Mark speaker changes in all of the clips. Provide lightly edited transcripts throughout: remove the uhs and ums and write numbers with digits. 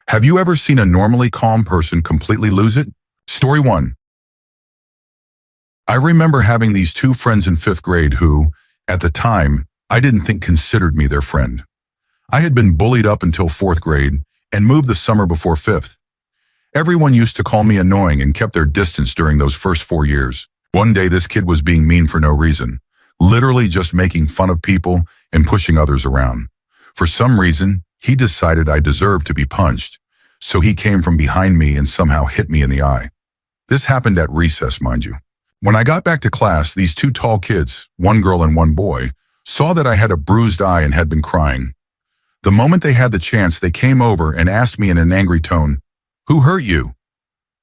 Speaker 1: Have you ever seen a normally calm person completely lose it? Story 1. I remember having these two friends in 5th grade who, at the time, I didn't think considered me their friend. I had been bullied up until 4th grade and moved the summer before 5th. Everyone used to call me annoying and kept their distance during those first 4 years. One day this kid was being mean for no reason, literally just making fun of people and pushing others around. For some reason, he decided I deserved to be punched, so he came from behind me and somehow hit me in the eye. This happened at recess, mind you. When I got back to class, these two tall kids, one girl and one boy, saw that I had a bruised eye and had been crying. The moment they had the chance, they came over and asked me in an angry tone, "Who hurt you?"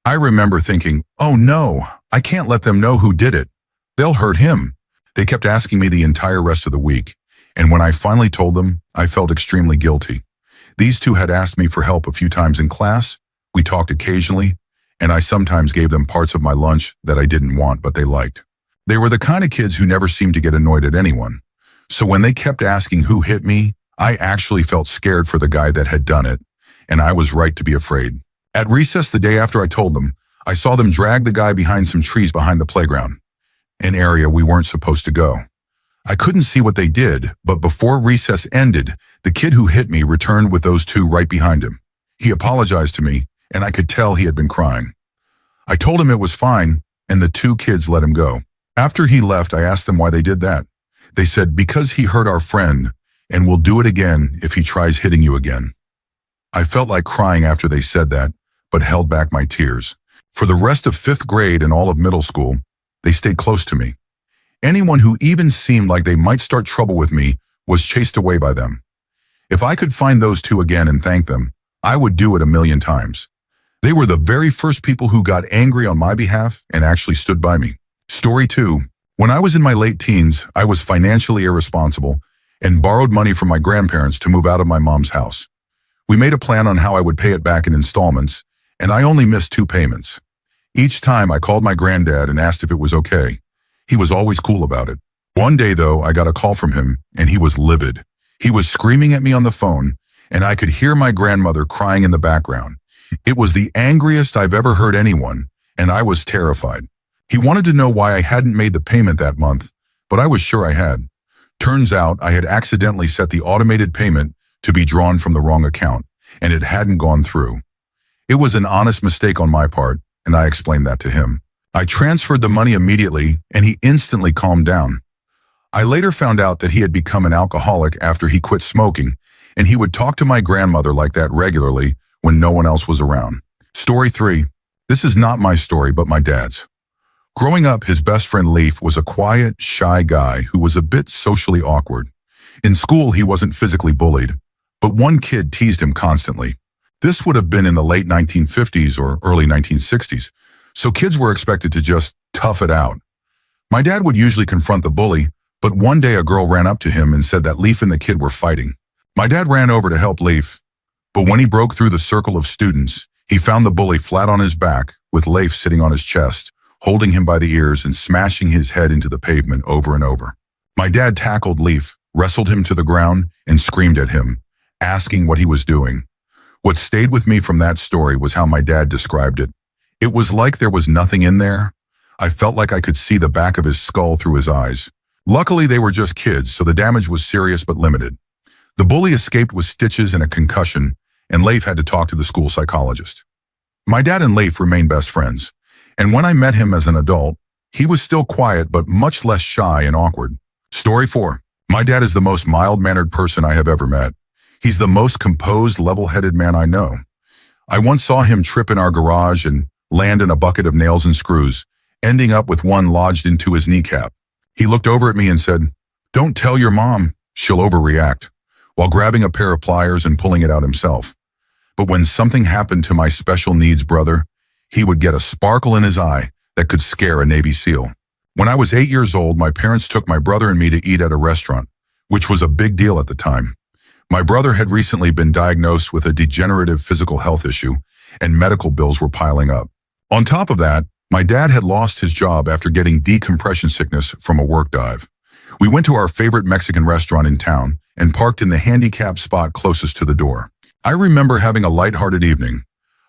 Speaker 1: I remember thinking, oh no, I can't let them know who did it. They'll hurt him. They kept asking me the entire rest of the week, and when I finally told them, I felt extremely guilty. These two had asked me for help a few times in class, we talked occasionally, and I sometimes gave them parts of my lunch that I didn't want but they liked. They were the kind of kids who never seemed to get annoyed at anyone. So when they kept asking who hit me, I actually felt scared for the guy that had done it, and I was right to be afraid. At recess the day after I told them, I saw them drag the guy behind some trees behind the playground, an area we weren't supposed to go. I couldn't see what they did, but before recess ended, the kid who hit me returned with those two right behind him. He apologized to me, and I could tell he had been crying. I told him it was fine, and the two kids let him go. After he left, I asked them why they did that. They said, because he hurt our friend, and will do it again if he tries hitting you again. I felt like crying after they said that, but held back my tears. For the rest of 5th grade and all of middle school, they stayed close to me. Anyone who even seemed like they might start trouble with me was chased away by them. If I could find those two again and thank them, I would do it 1,000,000 times. They were the very first people who got angry on my behalf and actually stood by me. Story 2. When I was in my late teens, I was financially irresponsible and borrowed money from my grandparents to move out of my mom's house. We made a plan on how I would pay it back in installments, and I only missed 2 payments. Each time I called my granddad and asked if it was okay. He was always cool about it. One day, though, I got a call from him, and he was livid. He was screaming at me on the phone, and I could hear my grandmother crying in the background. It was the angriest I've ever heard anyone, and I was terrified. He wanted to know why I hadn't made the payment that month, but I was sure I had. Turns out I had accidentally set the automated payment to be drawn from the wrong account, and it hadn't gone through. It was an honest mistake on my part, and I explained that to him. I transferred the money immediately, and he instantly calmed down. I later found out that he had become an alcoholic after he quit smoking, and he would talk to my grandmother like that regularly when no one else was around. Story 3. This is not my story, but my dad's. Growing up, his best friend Leif was a quiet, shy guy who was a bit socially awkward. In school, he wasn't physically bullied, but one kid teased him constantly. This would have been in the late 1950s or early 1960s, so kids were expected to just tough it out. My dad would usually confront the bully, but one day a girl ran up to him and said that Leif and the kid were fighting. My dad ran over to help Leif, but when he broke through the circle of students, he found the bully flat on his back with Leif sitting on his chest, holding him by the ears and smashing his head into the pavement over and over. My dad tackled Leif, wrestled him to the ground, and screamed at him, asking what he was doing. What stayed with me from that story was how my dad described it. It was like there was nothing in there. I felt like I could see the back of his skull through his eyes. Luckily, they were just kids, so the damage was serious but limited. The bully escaped with stitches and a concussion, and Leif had to talk to the school psychologist. My dad and Leif remained best friends, and when I met him as an adult, he was still quiet but much less shy and awkward. Story 4. My dad is the most mild-mannered person I have ever met. He's the most composed, level-headed man I know. I once saw him trip in our garage and land in a bucket of nails and screws, ending up with one lodged into his kneecap. He looked over at me and said, "Don't tell your mom, she'll overreact," while grabbing a pair of pliers and pulling it out himself. But when something happened to my special needs brother, he would get a sparkle in his eye that could scare a Navy SEAL. When I was 8 years old, my parents took my brother and me to eat at a restaurant, which was a big deal at the time. My brother had recently been diagnosed with a degenerative physical health issue, and medical bills were piling up. On top of that, my dad had lost his job after getting decompression sickness from a work dive. We went to our favorite Mexican restaurant in town and parked in the handicapped spot closest to the door. I remember having a lighthearted evening.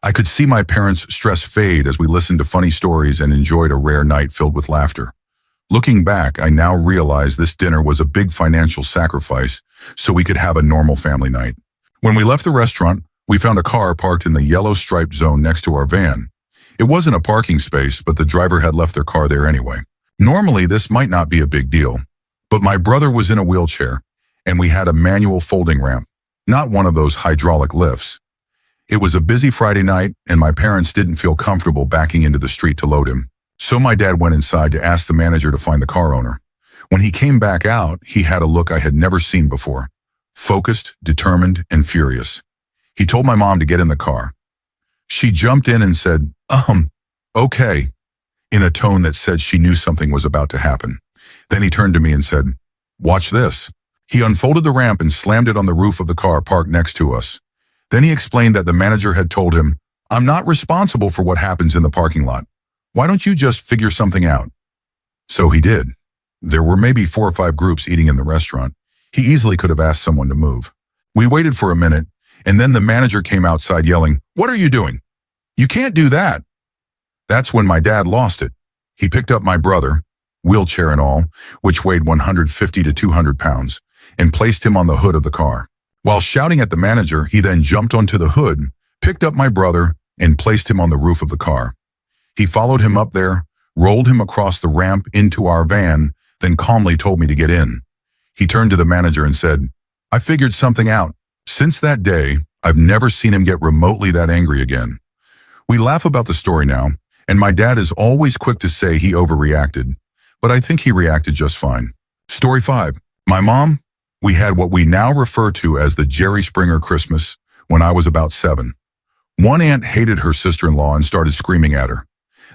Speaker 1: I could see my parents' stress fade as we listened to funny stories and enjoyed a rare night filled with laughter. Looking back, I now realize this dinner was a big financial sacrifice so we could have a normal family night. When we left the restaurant, we found a car parked in the yellow striped zone next to our van. It wasn't a parking space, but the driver had left their car there anyway. Normally, this might not be a big deal, but my brother was in a wheelchair, and we had a manual folding ramp, not one of those hydraulic lifts. It was a busy Friday night, and my parents didn't feel comfortable backing into the street to load him. So my dad went inside to ask the manager to find the car owner. When he came back out, he had a look I had never seen before. Focused, determined, and furious. He told my mom to get in the car. She jumped in and said, okay, in a tone that said she knew something was about to happen. Then he turned to me and said, watch this. He unfolded the ramp and slammed it on the roof of the car parked next to us. Then he explained that the manager had told him, I'm not responsible for what happens in the parking lot. Why don't you just figure something out? So he did. There were maybe 4 or 5 groups eating in the restaurant. He easily could have asked someone to move. We waited for a minute, and then the manager came outside yelling, what are you doing? You can't do that. That's when my dad lost it. He picked up my brother, wheelchair and all, which weighed 150 to 200 pounds, and placed him on the hood of the car. While shouting at the manager, he then jumped onto the hood, picked up my brother, and placed him on the roof of the car. He followed him up there, rolled him across the ramp into our van, then calmly told me to get in. He turned to the manager and said, I figured something out. Since that day, I've never seen him get remotely that angry again. We laugh about the story now, and my dad is always quick to say he overreacted, but I think he reacted just fine. Story 5. My mom, we had what we now refer to as the Jerry Springer Christmas when I was about 7. One aunt hated her sister-in-law and started screaming at her.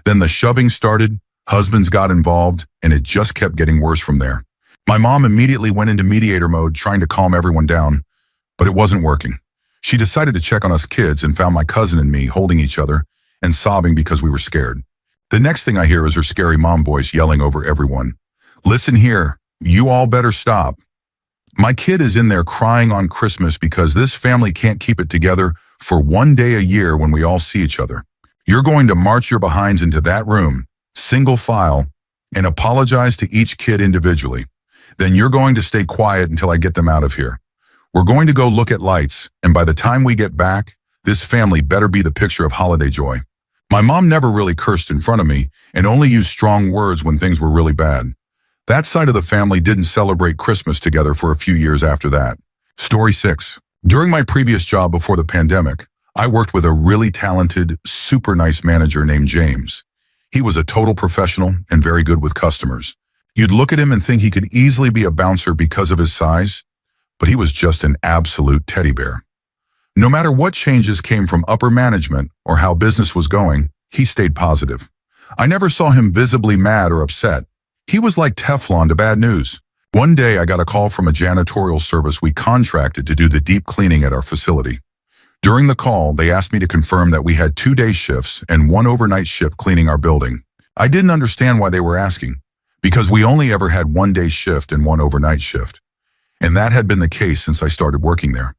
Speaker 1: Then the shoving started, husbands got involved, and it just kept getting worse from there. My mom immediately went into mediator mode trying to calm everyone down, but it wasn't working. She decided to check on us kids and found my cousin and me holding each other and sobbing because we were scared. The next thing I hear is her scary mom voice yelling over everyone. Listen here, you all better stop. My kid is in there crying on Christmas because this family can't keep it together for one day a year when we all see each other. You're going to march your behinds into that room, single file, and apologize to each kid individually. Then you're going to stay quiet until I get them out of here. We're going to go look at lights, and by the time we get back, this family better be the picture of holiday joy. My mom never really cursed in front of me and only used strong words when things were really bad. That side of the family didn't celebrate Christmas together for a few years after that. Story 6. During my previous job before the pandemic, I worked with a really talented, super nice manager named James. He was a total professional and very good with customers. You'd look at him and think he could easily be a bouncer because of his size, but he was just an absolute teddy bear. No matter what changes came from upper management or how business was going, he stayed positive. I never saw him visibly mad or upset. He was like Teflon to bad news. One day I got a call from a janitorial service we contracted to do the deep cleaning at our facility. During the call, they asked me to confirm that we had 2 day shifts and 1 overnight shift cleaning our building. I didn't understand why they were asking, because we only ever had 1 day shift and 1 overnight shift. And that had been the case since I started working there.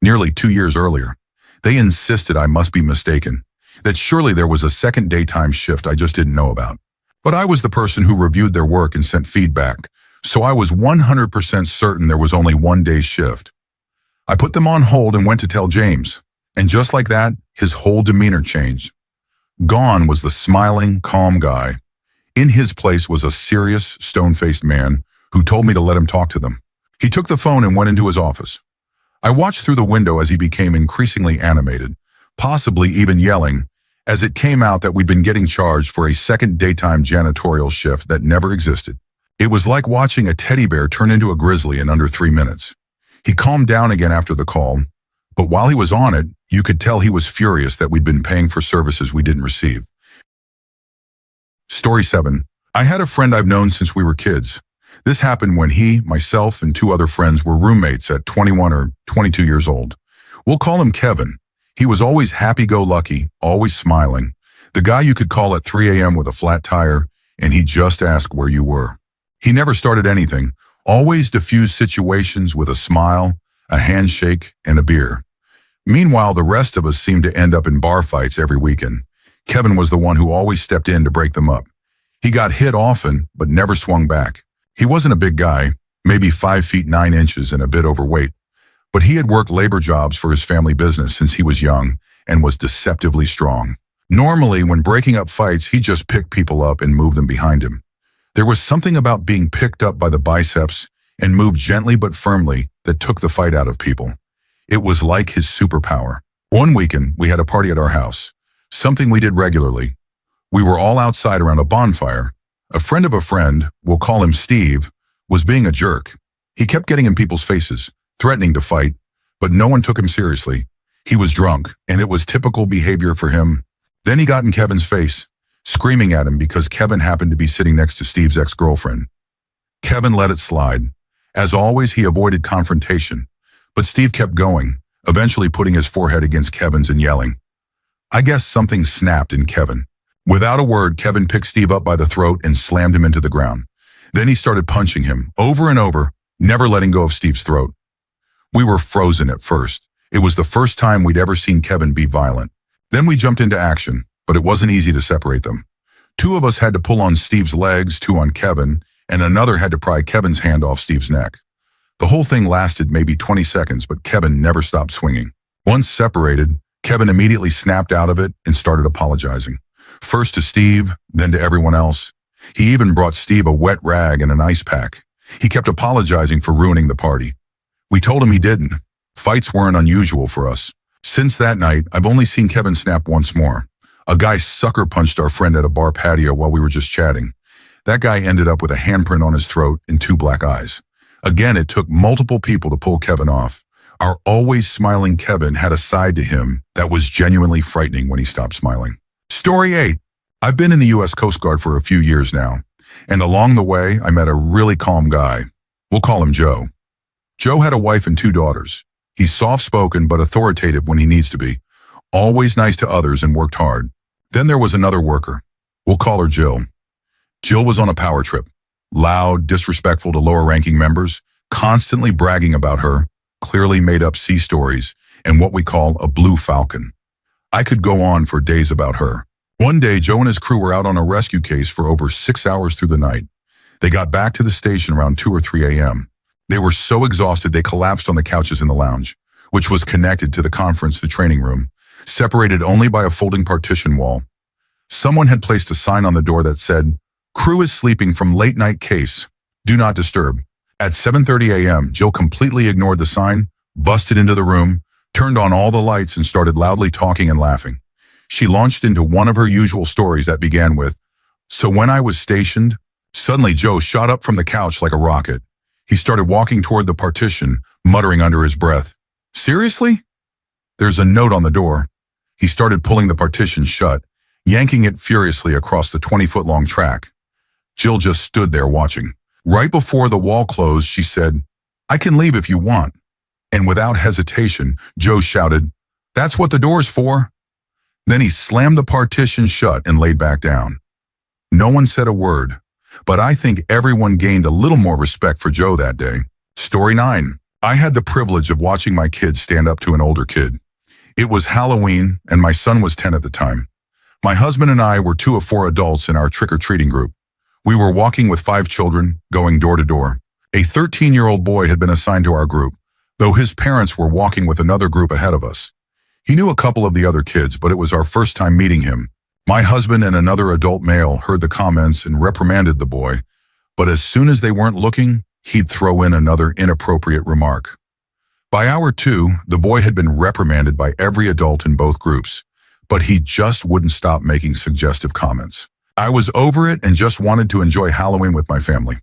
Speaker 1: Nearly 2 years earlier, they insisted I must be mistaken, that surely there was a second daytime shift I just didn't know about. But I was the person who reviewed their work and sent feedback, so I was 100% certain there was only 1 day shift. I put them on hold and went to tell James, and just like that, his whole demeanor changed. Gone was the smiling, calm guy. In his place was a serious, stone-faced man who told me to let him talk to them. He took the phone and went into his office. I watched through the window as he became increasingly animated, possibly even yelling, as it came out that we'd been getting charged for a second daytime janitorial shift that never existed. It was like watching a teddy bear turn into a grizzly in under 3 minutes. He calmed down again after the call, but while he was on it, you could tell he was furious that we'd been paying for services we didn't receive. Story 7. I had a friend I've known since we were kids. This happened when he, myself, and 2 other friends were roommates at 21 or 22 years old. We'll call him Kevin. He was always happy-go-lucky, always smiling. The guy you could call at 3 a.m. with a flat tire, and he'd just ask where you were. He never started anything, always diffused situations with a smile, a handshake, and a beer. Meanwhile, the rest of us seemed to end up in bar fights every weekend. Kevin was the one who always stepped in to break them up. He got hit often, but never swung back. He wasn't a big guy, maybe 5 feet 9 inches and a bit overweight, but he had worked labor jobs for his family business since he was young and was deceptively strong. Normally, when breaking up fights, he just picked people up and moved them behind him. There was something about being picked up by the biceps and moved gently but firmly that took the fight out of people. It was like his superpower. One weekend, we had a party at our house, something we did regularly. We were all outside around a bonfire. A friend of a friend, we'll call him Steve, was being a jerk. He kept getting in people's faces, threatening to fight, but no one took him seriously. He was drunk, and it was typical behavior for him. Then he got in Kevin's face, screaming at him because Kevin happened to be sitting next to Steve's ex-girlfriend. Kevin let it slide. As always, he avoided confrontation, but Steve kept going, eventually putting his forehead against Kevin's and yelling. I guess something snapped in Kevin. Without a word, Kevin picked Steve up by the throat and slammed him into the ground. Then he started punching him, over and over, never letting go of Steve's throat. We were frozen at first. It was the first time we'd ever seen Kevin be violent. Then we jumped into action, but it wasn't easy to separate them. 2 of us had to pull on Steve's legs, 2 on Kevin, and another had to pry Kevin's hand off Steve's neck. The whole thing lasted maybe 20 seconds, but Kevin never stopped swinging. Once separated, Kevin immediately snapped out of it and started apologizing. First to Steve, then to everyone else. He even brought Steve a wet rag and an ice pack. He kept apologizing for ruining the party. We told him he didn't. Fights weren't unusual for us. Since that night, I've only seen Kevin snap once more. A guy sucker punched our friend at a bar patio while we were just chatting. That guy ended up with a handprint on his throat and 2 black eyes. Again, it took multiple people to pull Kevin off. Our always smiling Kevin had a side to him that was genuinely frightening when he stopped smiling. Story 8. I've been in the U.S. Coast Guard for a few years now, and along the way, I met a really calm guy. We'll call him Joe. Joe had a wife and 2 daughters. He's soft-spoken but authoritative when he needs to be, always nice to others and worked hard. Then there was another worker. We'll call her Jill. Jill was on a power trip, loud, disrespectful to lower-ranking members, constantly bragging about her, clearly made-up sea stories, and what we call a blue falcon. I could go on for days about her. One day, Joe and his crew were out on a rescue case for over 6 hours through the night. They got back to the station around 2 or 3 a.m. They were so exhausted they collapsed on the couches in the lounge, which was connected to the training room, separated only by a folding partition wall. Someone had placed a sign on the door that said, "Crew is sleeping from late night case. Do not disturb." At 7:30 a.m., Jill completely ignored the sign, busted into the room, turned on all the lights and started loudly talking and laughing. She launched into one of her usual stories that began with, "So when I was stationed," suddenly Joe shot up from the couch like a rocket. He started walking toward the partition, muttering under his breath, "Seriously?" There's a note on the door. He started pulling the partition shut, yanking it furiously across the 20-foot-long track. Jill just stood there watching. Right before the wall closed, she said, "I can leave if you want." And without hesitation, Joe shouted, "That's what the door's for." Then he slammed the partition shut and laid back down. No one said a word, but I think everyone gained a little more respect for Joe that day. Story 9. I had the privilege of watching my kids stand up to an older kid. It was Halloween, and my son was 10 at the time. My husband and I were 2 of 4 adults in our trick-or-treating group. We were walking with 5 children, going door to door. A 13-year-old boy had been assigned to our group, though his parents were walking with another group ahead of us. He knew a couple of the other kids, but it was our first time meeting him. My husband and another adult male heard the comments and reprimanded the boy, but as soon as they weren't looking, he'd throw in another inappropriate remark. By hour 2, the boy had been reprimanded by every adult in both groups, but he just wouldn't stop making suggestive comments. I was over it and just wanted to enjoy Halloween with my family.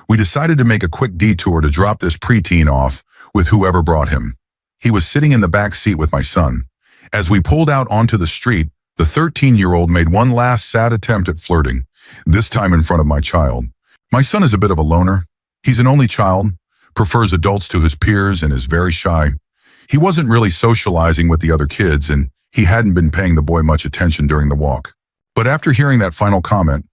Speaker 1: We decided to make a quick detour to drop this preteen off with whoever brought him. He was sitting in the back seat with my son. As we pulled out onto the street, the 13-year-old made one last sad attempt at flirting, this time in front of my child. My son is a bit of a loner. He's an only child, prefers adults to his peers, and is very shy. He wasn't really socializing with the other kids, and he hadn't been paying the boy much attention during the walk. But after hearing that final comment,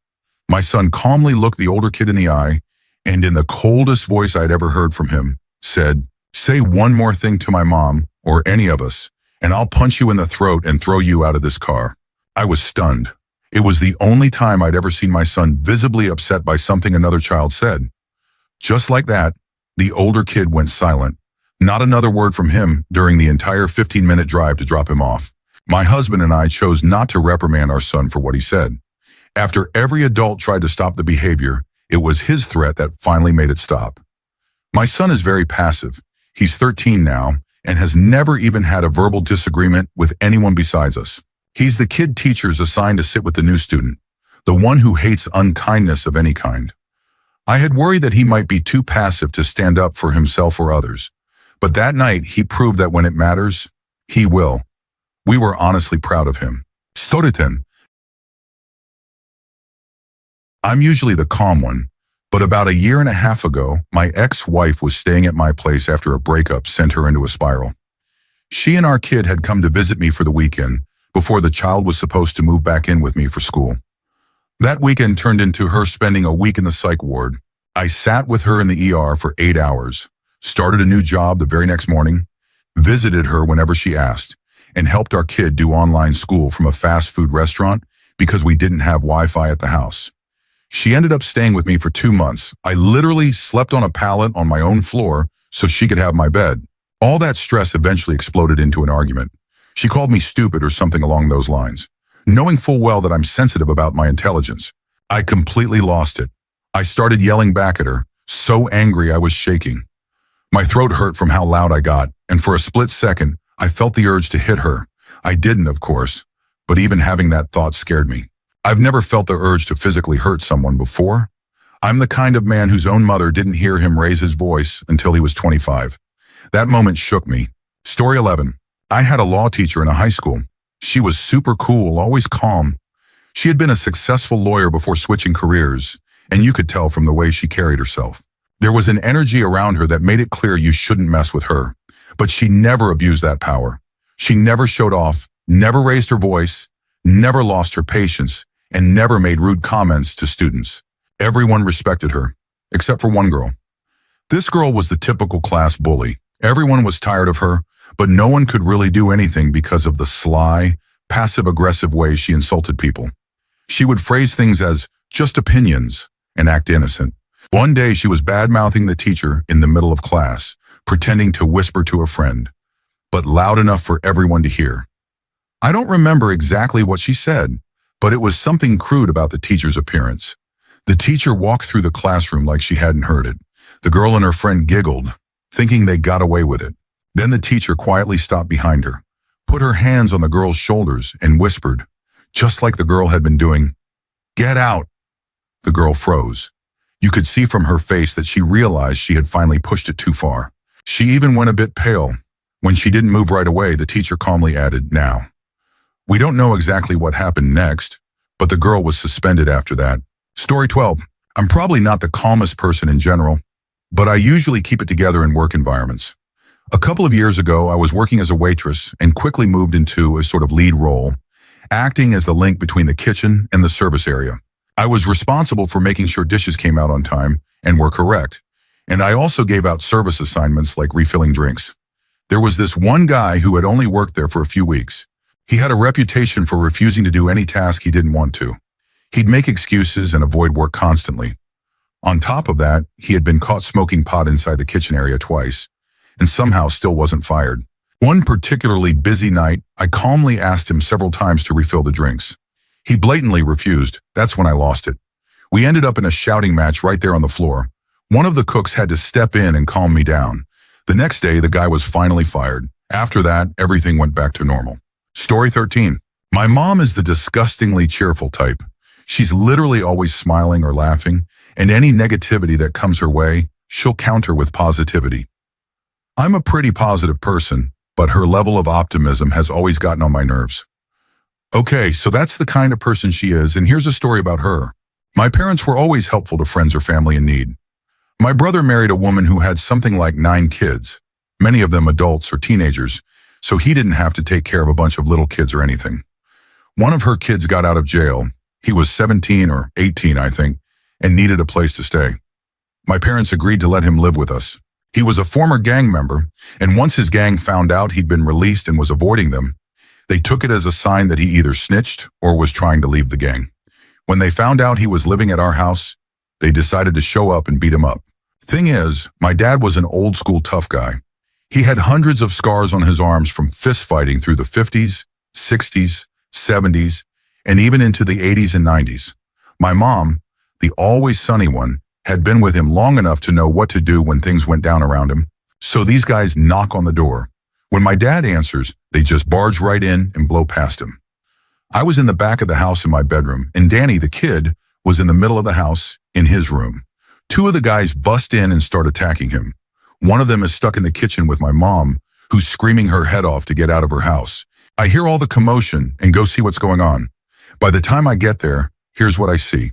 Speaker 1: my son calmly looked the older kid in the eye, and in the coldest voice I'd ever heard from him, said, "Say one more thing to my mom, or any of us, and I'll punch you in the throat and throw you out of this car." I was stunned. It was the only time I'd ever seen my son visibly upset by something another child said. Just like that, the older kid went silent. Not another word from him during the entire 15-minute drive to drop him off. My husband and I chose not to reprimand our son for what he said. After every adult tried to stop the behavior, it was his threat that finally made it stop. My son is very passive. He's 13 now and has never even had a verbal disagreement with anyone besides us. He's the kid teachers assigned to sit with the new student, the one who hates unkindness of any kind. I had worried that he might be too passive to stand up for himself or others, but that night he proved that when it matters, he will. We were honestly proud of him. Story 10. I'm usually the calm one, but about a year and a half ago, my ex-wife was staying at my place after a breakup sent her into a spiral. She and our kid had come to visit me for the weekend before the child was supposed to move back in with me for school. That weekend turned into her spending a week in the psych ward. I sat with her in the ER for 8 hours, started a new job the very next morning, visited her whenever she asked, and helped our kid do online school from a fast food restaurant because we didn't have Wi-Fi at the house. She ended up staying with me for 2 months. I literally slept on a pallet on my own floor so she could have my bed. All that stress eventually exploded into an argument. She called me stupid or something along those lines, knowing full well that I'm sensitive about my intelligence. I completely lost it. I started yelling back at her, so angry I was shaking. My throat hurt from how loud I got, and for a split second, I felt the urge to hit her. I didn't, of course, but even having that thought scared me. I've never felt the urge to physically hurt someone before. I'm the kind of man whose own mother didn't hear him raise his voice until he was 25. That moment shook me. Story 11. I had a law teacher in a high school. She was super cool, always calm. She had been a successful lawyer before switching careers, and you could tell from the way she carried herself. There was an energy around her that made it clear you shouldn't mess with her, but she never abused that power. She never showed off, never raised her voice, never lost her patience, and never made rude comments to students. Everyone respected her, except for one girl. This girl was the typical class bully. Everyone was tired of her, but no one could really do anything because of the sly, passive-aggressive way she insulted people. She would phrase things as just opinions and act innocent. One day she was bad-mouthing the teacher in the middle of class, pretending to whisper to a friend, but loud enough for everyone to hear. I don't remember exactly what she said, but it was something crude about the teacher's appearance. The teacher walked through the classroom like she hadn't heard it. The girl and her friend giggled, thinking they got away with it. Then the teacher quietly stopped behind her, put her hands on the girl's shoulders, and whispered, just like the girl had been doing, "Get out." The girl froze. You could see from her face that she realized she had finally pushed it too far. She even went a bit pale. When she didn't move right away, the teacher calmly added, "Now." We don't know exactly what happened next, but the girl was suspended after that. Story 12. I'm probably not the calmest person in general, but I usually keep it together in work environments. A couple of years ago, I was working as a waitress and quickly moved into a sort of lead role, acting as the link between the kitchen and the service area. I was responsible for making sure dishes came out on time and were correct, and I also gave out service assignments like refilling drinks. There was this one guy who had only worked there for a few weeks. He had a reputation for refusing to do any task he didn't want to. He'd make excuses and avoid work constantly. On top of that, he had been caught smoking pot inside the kitchen area twice, and somehow still wasn't fired. One particularly busy night, I calmly asked him several times to refill the drinks. He blatantly refused. That's when I lost it. We ended up in a shouting match right there on the floor. One of the cooks had to step in and calm me down. The next day, the guy was finally fired. After that, everything went back to normal. Story 13. My mom is the disgustingly cheerful type. She's literally always smiling or laughing, and any negativity that comes her way, she'll counter with positivity. I'm a pretty positive person, but her level of optimism has always gotten on my nerves. Okay, so that's the kind of person she is, and here's a story about her. My parents were always helpful to friends or family in need. My brother married a woman who had something like 9 kids, many of them adults or teenagers, so he didn't have to take care of a bunch of little kids or anything. One of her kids got out of jail. He was 17 or 18, I think, and needed a place to stay. My parents agreed to let him live with us. He was a former gang member, and once his gang found out he'd been released and was avoiding them, they took it as a sign that he either snitched or was trying to leave the gang. When they found out he was living at our house, they decided to show up and beat him up. Thing is, my dad was an old-school tough guy. He had hundreds of scars on his arms from fist fighting through the 50s, 60s, 70s, and even into the 80s and 90s. My mom, the always sunny one, had been with him long enough to know what to do when things went down around him. So these guys knock on the door. When my dad answers, they just barge right in and blow past him. I was in the back of the house in my bedroom, and Danny, the kid, was in the middle of the house in his room. Two of the guys bust in and start attacking him. One of them is stuck in the kitchen with my mom, who's screaming her head off to get out of her house. I hear all the commotion and go see what's going on. By the time I get there, here's what I see.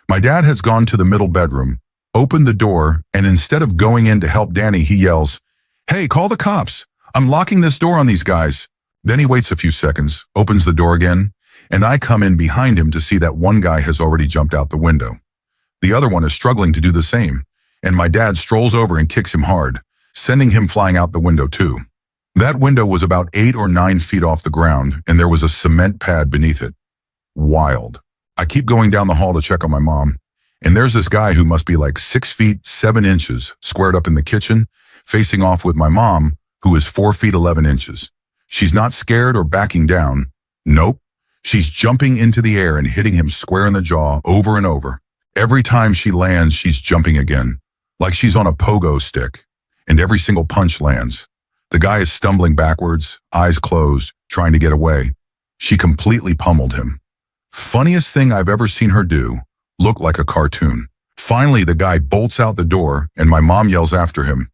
Speaker 1: My dad has gone to the middle bedroom, opened the door, and instead of going in to help Danny, he yells, "Hey, call the cops. I'm locking this door on these guys." Then he waits a few seconds, opens the door again, and I come in behind him to see that one guy has already jumped out the window. The other one is struggling to do the same, and my dad strolls over and kicks him hard, sending him flying out the window too. That window was about 8 or 9 feet off the ground, and there was a cement pad beneath it. Wild. I keep going down the hall to check on my mom, and there's this guy who must be like 6 feet 7 inches squared up in the kitchen, facing off with my mom, who is 4 feet 11 inches. She's not scared or backing down. Nope. She's jumping into the air and hitting him square in the jaw over and over. Every time she lands, she's jumping again, like she's on a pogo stick, and every single punch lands. The guy is stumbling backwards, eyes closed, trying to get away. She completely pummeled him. Funniest thing I've ever seen her do, looked like a cartoon. Finally, the guy bolts out the door, and my mom yells after him,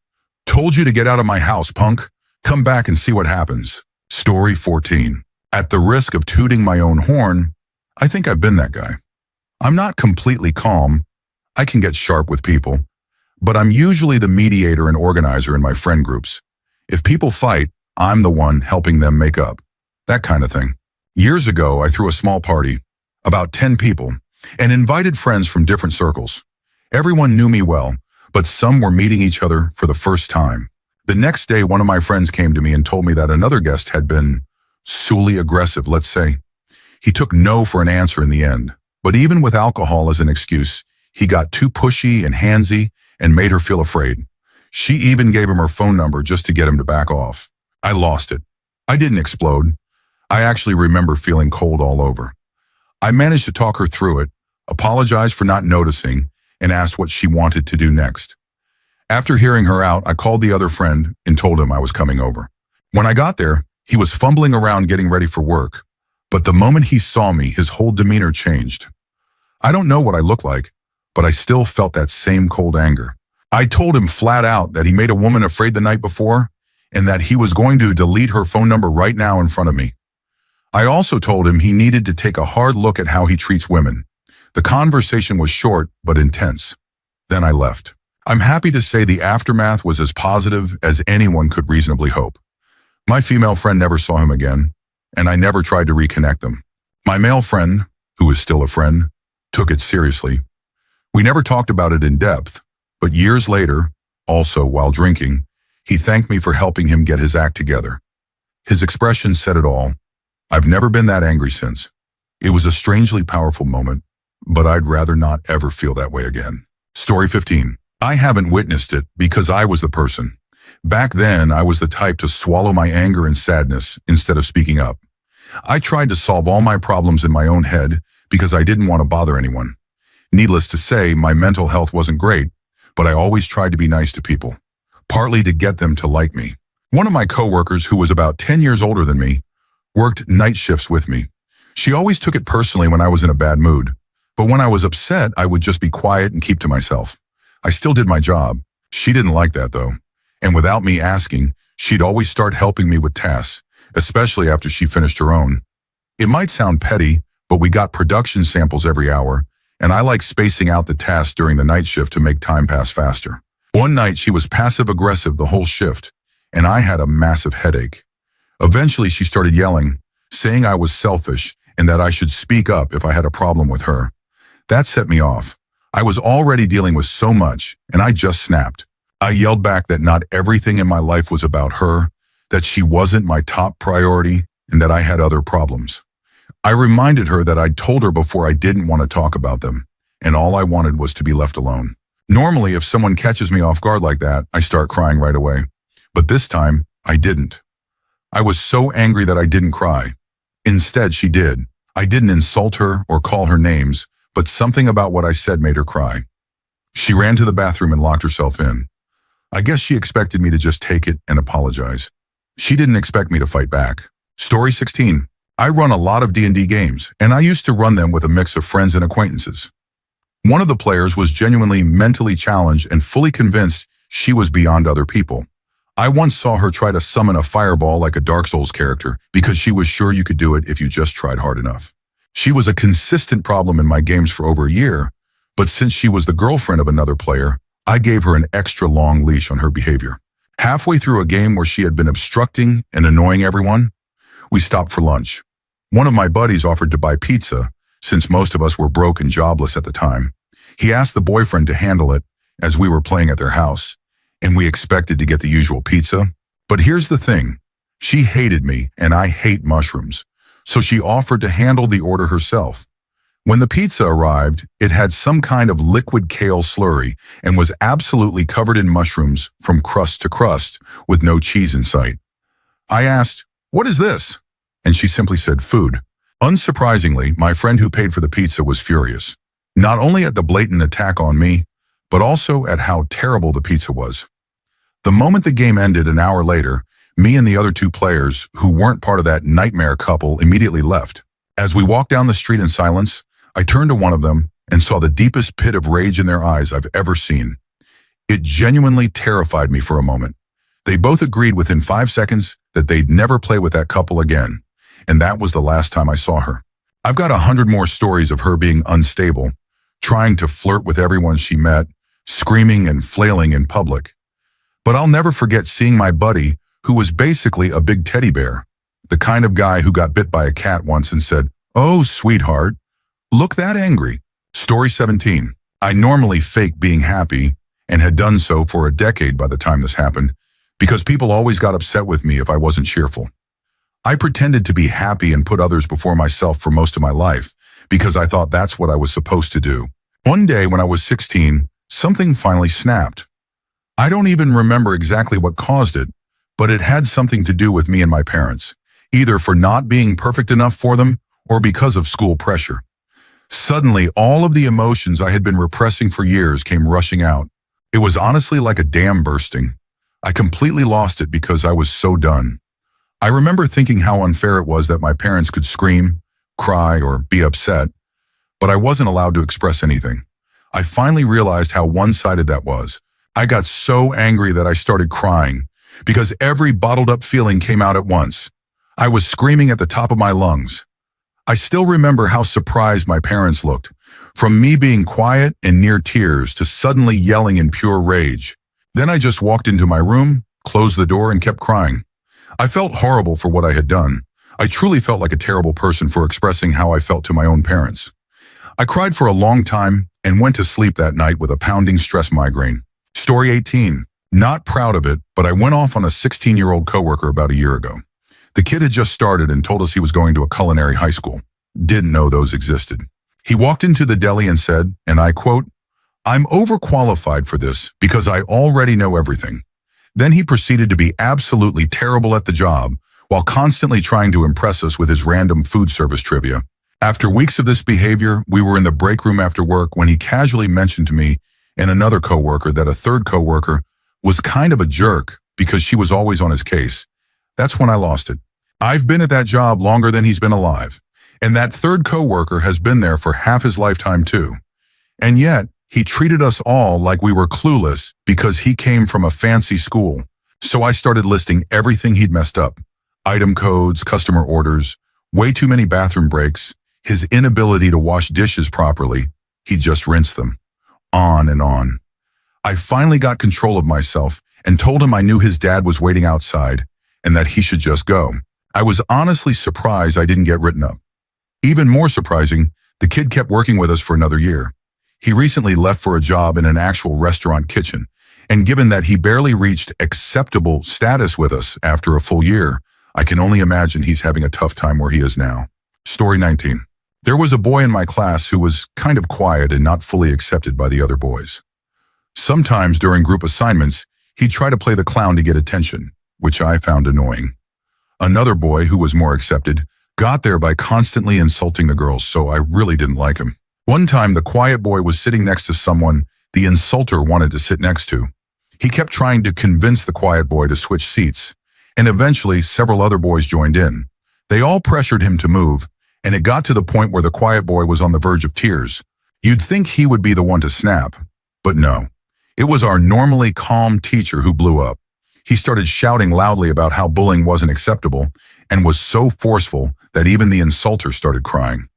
Speaker 1: "Told you to get out of my house, punk. Come back and see what happens." Story 14. At the risk of tooting my own horn, I think I've been that guy. I'm not completely calm. I can get sharp with people, but I'm usually the mediator and organizer in my friend groups. If people fight, I'm the one helping them make up. That kind of thing. Years ago, I threw a small party, about 10 people, and invited friends from different circles. Everyone knew me well, but some were meeting each other for the first time. The next day, one of my friends came to me and told me that another guest had been solely aggressive, let's say. He took no for an answer in the end, but even with alcohol as an excuse, he got too pushy and handsy and made her feel afraid. She even gave him her phone number just to get him to back off. I lost it. I didn't explode. I actually remember feeling cold all over. I managed to talk her through it, apologized for not noticing, and asked what she wanted to do next. After hearing her out, I called the other friend and told him I was coming over. When I got there, he was fumbling around getting ready for work, but the moment he saw me, his whole demeanor changed. I don't know what I look like, but I still felt that same cold anger. I told him flat out that he made a woman afraid the night before and that he was going to delete her phone number right now in front of me. I also told him he needed to take a hard look at how he treats women. The conversation was short but intense. Then I left. I'm happy to say the aftermath was as positive as anyone could reasonably hope. My female friend never saw him again, and I never tried to reconnect them. My male friend, who is still a friend, took it seriously. We never talked about it in depth, but years later, also while drinking, he thanked me for helping him get his act together. His expression said it all. I've never been that angry since. It was a strangely powerful moment, but I'd rather not ever feel that way again. Story 15. I haven't witnessed it because I was the person. Back then, I was the type to swallow my anger and sadness instead of speaking up. I tried to solve all my problems in my own head because I didn't want to bother anyone. Needless to say, my mental health wasn't great, but I always tried to be nice to people, partly to get them to like me. One of my coworkers, who was about 10 years older than me, worked night shifts with me. She always took it personally when I was in a bad mood, but when I was upset, I would just be quiet and keep to myself. I still did my job. She didn't like that though, and without me asking, she'd always start helping me with tasks, especially after she finished her own. It might sound petty, but we got production samples every hour, and I like spacing out the tasks during the night shift to make time pass faster. One night, she was passive-aggressive the whole shift, and I had a massive headache. Eventually, she started yelling, saying I was selfish and that I should speak up if I had a problem with her. That set me off. I was already dealing with so much, and I just snapped. I yelled back that not everything in my life was about her, that she wasn't my top priority, and that I had other problems. I reminded her that I'd told her before I didn't want to talk about them, and all I wanted was to be left alone. Normally, if someone catches me off guard like that, I start crying right away. But this time, I didn't. I was so angry that I didn't cry. Instead, she did. I didn't insult her or call her names, but something about what I said made her cry. She ran to the bathroom and locked herself in. I guess she expected me to just take it and apologize. She didn't expect me to fight back. Story 16. I run a lot of D&D games, and I used to run them with a mix of friends and acquaintances. One of the players was genuinely mentally challenged and fully convinced she was beyond other people. I once saw her try to summon a fireball like a Dark Souls character because she was sure you could do it if you just tried hard enough. She was a consistent problem in my games for over a year, but since she was the girlfriend of another player, I gave her an extra long leash on her behavior. Halfway through a game where she had been obstructing and annoying everyone, we stopped for lunch. One of my buddies offered to buy pizza, since most of us were broke and jobless at the time. He asked the boyfriend to handle it, as we were playing at their house, and we expected to get the usual pizza. But here's the thing. She hated me, and I hate mushrooms, so she offered to handle the order herself. When the pizza arrived, it had some kind of liquid kale slurry and was absolutely covered in mushrooms from crust to crust, with no cheese in sight. I asked, "What is this?" And she simply said, "Food." Unsurprisingly, my friend who paid for the pizza was furious, not only at the blatant attack on me, but also at how terrible the pizza was. The moment the game ended an hour later, me and the other two players, who weren't part of that nightmare couple, immediately left. As we walked down the street in silence, I turned to one of them and saw the deepest pit of rage in their eyes I've ever seen. It genuinely terrified me for a moment. They both agreed within 5 seconds that they'd never play with that couple again, and that was the last time I saw her. I've got 100 more stories of her being unstable, trying to flirt with everyone she met, screaming and flailing in public. But I'll never forget seeing my buddy, who was basically a big teddy bear, the kind of guy who got bit by a cat once and said, "Oh, sweetheart, look that angry." Story 17. I normally fake being happy and had done so for a decade by the time this happened, because people always got upset with me if I wasn't cheerful. I pretended to be happy and put others before myself for most of my life, because I thought that's what I was supposed to do. One day when I was 16, something finally snapped. I don't even remember exactly what caused it, but it had something to do with me and my parents, either for not being perfect enough for them or because of school pressure. Suddenly, all of the emotions I had been repressing for years came rushing out. It was honestly like a dam bursting. I completely lost it because I was so done. I remember thinking how unfair it was that my parents could scream, cry, or be upset, but I wasn't allowed to express anything. I finally realized how one-sided that was. I got so angry that I started crying because every bottled-up feeling came out at once. I was screaming at the top of my lungs. I still remember how surprised my parents looked, from me being quiet and near tears to suddenly yelling in pure rage. Then I just walked into my room, closed the door, and kept crying. I felt horrible for what I had done. I truly felt like a terrible person for expressing how I felt to my own parents. I cried for a long time and went to sleep that night with a pounding stress migraine. Story 18. Not proud of it, but I went off on a 16-year-old coworker about a year ago. The kid had just started and told us he was going to a culinary high school. Didn't know those existed. He walked into the deli and said, and I quote, "I'm overqualified for this because I already know everything." Then he proceeded to be absolutely terrible at the job while constantly trying to impress us with his random food service trivia. After weeks of this behavior, we were in the break room after work when he casually mentioned to me and another coworker that a third coworker was kind of a jerk because she was always on his case. That's when I lost it. I've been at that job longer than he's been alive, and that third coworker has been there for half his lifetime too. And yet, he treated us all like we were clueless because he came from a fancy school. So I started listing everything he'd messed up. Item codes, customer orders, way too many bathroom breaks, his inability to wash dishes properly. He just rinsed them. On and on. I finally got control of myself and told him I knew his dad was waiting outside and that he should just go. I was honestly surprised I didn't get written up. Even more surprising, the kid kept working with us for another year. He recently left for a job in an actual restaurant kitchen, And given that he barely reached acceptable status with us after a full year, I can only imagine he's having a tough time where he is now. Story 19. There was a boy in my class who was kind of quiet and not fully accepted by the other boys. Sometimes during group assignments, he'd try to play the clown to get attention, which I found annoying. Another boy, who was more accepted, got there by constantly insulting the girls, so I really didn't like him. One time, the quiet boy was sitting next to someone the insulter wanted to sit next to. He kept trying to convince the quiet boy to switch seats, and eventually several other boys joined in. They all pressured him to move, and it got to the point where the quiet boy was on the verge of tears. You'd think he would be the one to snap, but no. It was our normally calm teacher who blew up. He started shouting loudly about how bullying wasn't acceptable and was so forceful that even the insulter started crying.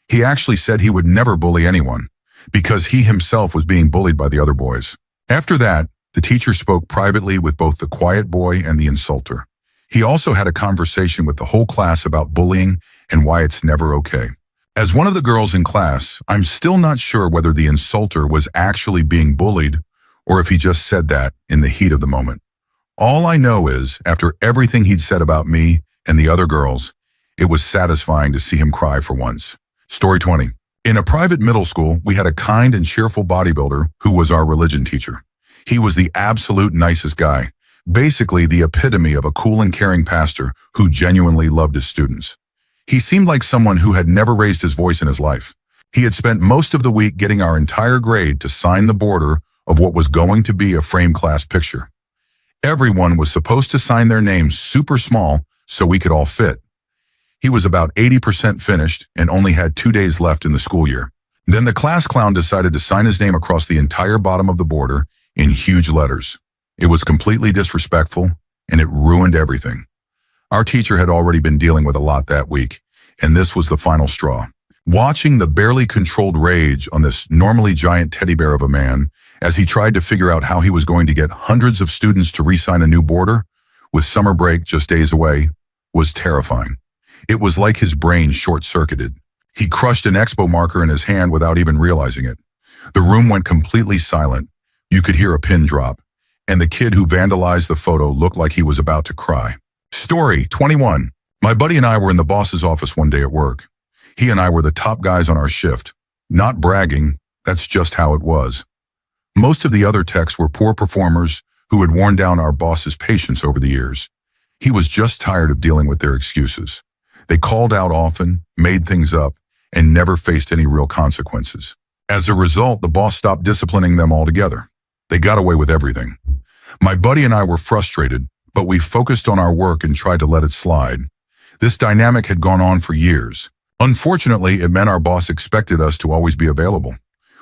Speaker 1: He actually said he would never bully anyone because he himself was being bullied by the other boys. After that, the teacher spoke privately with both the quiet boy and the insulter. He also had a conversation with the whole class about bullying and why it's never okay. As one of the girls in class, I'm still not sure whether the insulter was actually being bullied or if he just said that in the heat of the moment. All I know is, after everything he'd said about me and the other girls, it was satisfying to see him cry for once. Story 20. In a private middle school, we had a kind and cheerful bodybuilder who was our religion teacher. He was the absolute nicest guy, basically the epitome of a cool and caring pastor who genuinely loved his students. He seemed like someone who had never raised his voice in his life. He had spent most of the week getting our entire grade to sign the border of what was going to be a frame class picture. Everyone was supposed to sign their names super small so we could all fit. He was about 80% finished and only had 2 days left in the school year. Then the class clown decided to sign his name across the entire bottom of the border in huge letters. It was completely disrespectful, and it ruined everything. Our teacher had already been dealing with a lot that week, and this was the final straw. Watching the barely controlled rage on this normally giant teddy bear of a man as he tried to figure out how he was going to get hundreds of students to re-sign a new border, with summer break just days away, was terrifying. It was like his brain short-circuited. He crushed an expo marker in his hand without even realizing it. The room went completely silent. You could hear a pin drop, and the kid who vandalized the photo looked like he was about to cry. Story 21. My buddy and I were in the boss's office one day at work. He and I were the top guys on our shift. Not bragging, that's just how it was. Most of the other techs were poor performers who had worn down our boss's patience over the years. He was just tired of dealing with their excuses. They called out often, made things up, and never faced any real consequences. As a result, the boss stopped disciplining them altogether. They got away with everything. My buddy and I were frustrated, but we focused on our work and tried to let it slide. This dynamic had gone on for years. Unfortunately, it meant our boss expected us to always be available.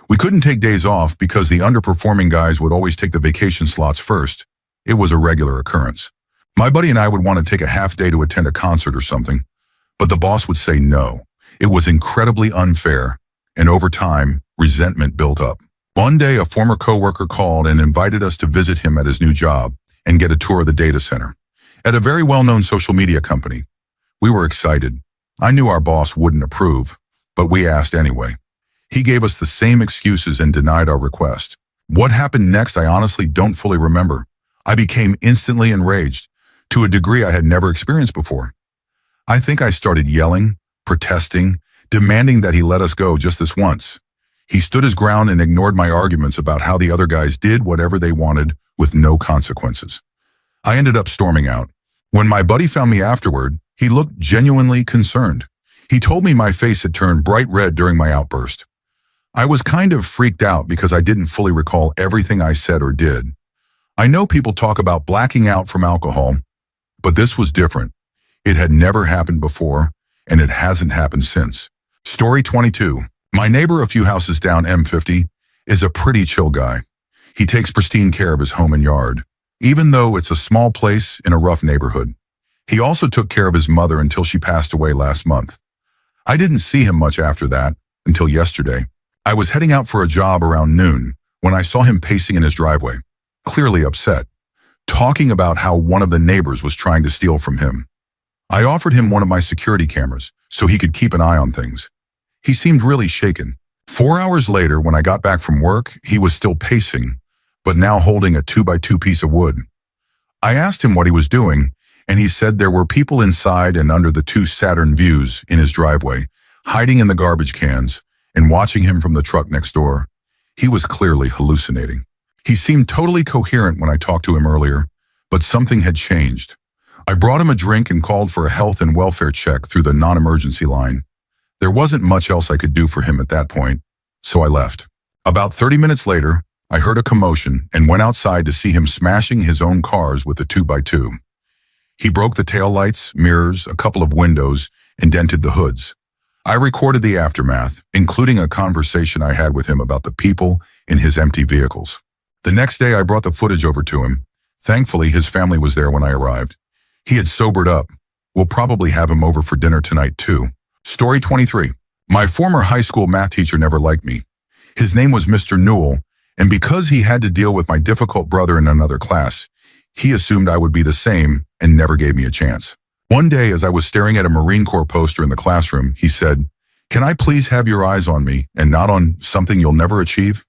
Speaker 1: We couldn't take days off because the underperforming guys would always take the vacation slots first. It was a regular occurrence. My buddy and I would want to take a half day to attend a concert or something, but the boss would say no. It was incredibly unfair, and over time, resentment built up. One day, a former coworker called and invited us to visit him at his new job and get a tour of the data center at a very well-known social media company. We were excited. I knew our boss wouldn't approve, but we asked anyway. He gave us the same excuses and denied our request. What happened next, I honestly don't fully remember. I became instantly enraged, to a degree I had never experienced before. I think I started yelling, protesting, demanding that he let us go just this once. He stood his ground and ignored my arguments about how the other guys did whatever they wanted with no consequences. I ended up storming out. When my buddy found me afterward, he looked genuinely concerned. He told me my face had turned bright red during my outburst. I was kind of freaked out because I didn't fully recall everything I said or did. I know people talk about blacking out from alcohol, but this was different. It had never happened before, and it hasn't happened since. Story 22. My neighbor a few houses down M50 is a pretty chill guy. He takes pristine care of his home and yard, even though it's a small place in a rough neighborhood. He also took care of his mother until she passed away last month. I didn't see him much after that, until yesterday. I was heading out for a job around noon when I saw him pacing in his driveway, clearly upset, talking about how one of the neighbors was trying to steal from him. I offered him one of my security cameras so he could keep an eye on things. He seemed really shaken. 4 hours later, when I got back from work, he was still pacing, but now holding a 2x2 piece of wood. I asked him what he was doing, and he said there were people inside and under the two Saturn views in his driveway, hiding in the garbage cans and watching him from the truck next door. He was clearly hallucinating. He seemed totally coherent when I talked to him earlier, but something had changed. I brought him a drink and called for a health and welfare check through the non-emergency line. There wasn't much else I could do for him at that point, so I left. About 30 minutes later, I heard a commotion and went outside to see him smashing his own cars with a 2x2. He broke the taillights, mirrors, a couple of windows, and dented the hoods. I recorded the aftermath, including a conversation I had with him about the people in his empty vehicles. The next day, I brought the footage over to him. Thankfully, his family was there when I arrived. He had sobered up. We'll probably have him over for dinner tonight, too. Story 23. My former high school math teacher never liked me. His name was Mr. Newell, and because he had to deal with my difficult brother in another class, he assumed I would be the same and never gave me a chance. One day, as I was staring at a Marine Corps poster in the classroom, he said, "Can I please have your eyes on me and not on something you'll never achieve?"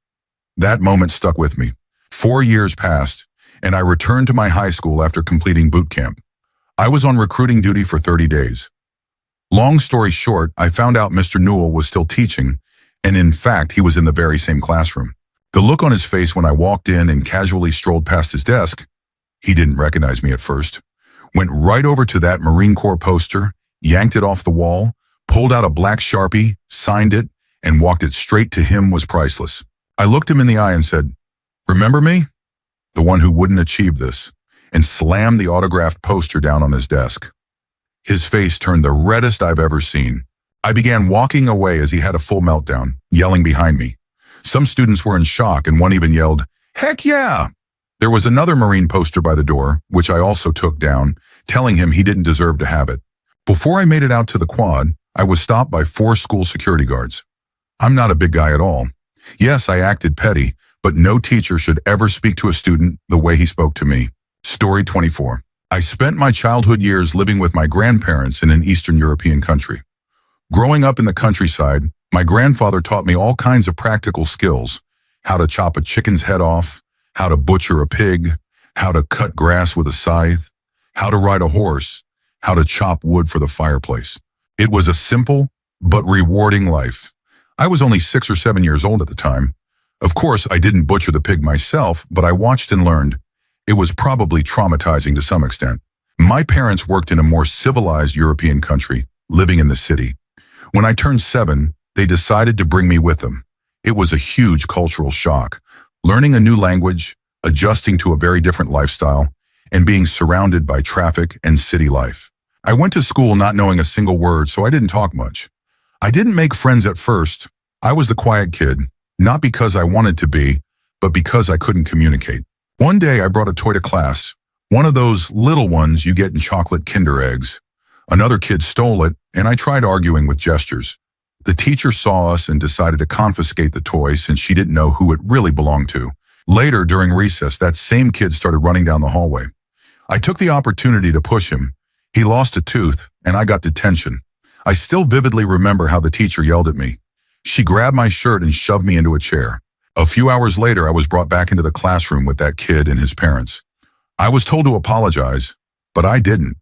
Speaker 1: That moment stuck with me. 4 years passed, and I returned to my high school after completing boot camp. I was on recruiting duty for 30 days. Long story short, I found out Mr. Newell was still teaching, and in fact, he was in the very same classroom. The look on his face when I walked in and casually strolled past his desk, he didn't recognize me at first, went right over to that Marine Corps poster, yanked it off the wall, pulled out a black Sharpie, signed it, and walked it straight to him was priceless. I looked him in the eye and said, "Remember me? The one who wouldn't achieve this," and slammed the autographed poster down on his desk. His face turned the reddest I've ever seen. I began walking away as he had a full meltdown, yelling behind me. Some students were in shock and one even yelled, "Heck yeah!" There was another Marine poster by the door, which I also took down, telling him he didn't deserve to have it. Before I made it out to the quad, I was stopped by 4 school security guards. I'm not a big guy at all. Yes, I acted petty, but no teacher should ever speak to a student the way he spoke to me. Story 24. I spent my childhood years living with my grandparents in an Eastern European country. Growing up in the countryside, my grandfather taught me all kinds of practical skills: how to chop a chicken's head off, how to butcher a pig, how to cut grass with a scythe, how to ride a horse, how to chop wood for the fireplace. It was a simple but rewarding life. I was only 6 or 7 years old at the time. Of course, I didn't butcher the pig myself, but I watched and learned. It was probably traumatizing to some extent. My parents worked in a more civilized European country, living in the city. When I turned 7, they decided to bring me with them. It was a huge cultural shock, learning a new language, adjusting to a very different lifestyle, and being surrounded by traffic and city life. I went to school not knowing a single word, so I didn't talk much. I didn't make friends at first. I was the quiet kid, not because I wanted to be, but because I couldn't communicate. One day I brought a toy to class, one of those little ones you get in chocolate Kinder eggs. Another kid stole it, and I tried arguing with gestures. The teacher saw us and decided to confiscate the toy since she didn't know who it really belonged to. Later, during recess, that same kid started running down the hallway. I took the opportunity to push him. He lost a tooth, and I got detention. I still vividly remember how the teacher yelled at me. She grabbed my shirt and shoved me into a chair. A few hours later, I was brought back into the classroom with that kid and his parents. I was told to apologize, but I didn't.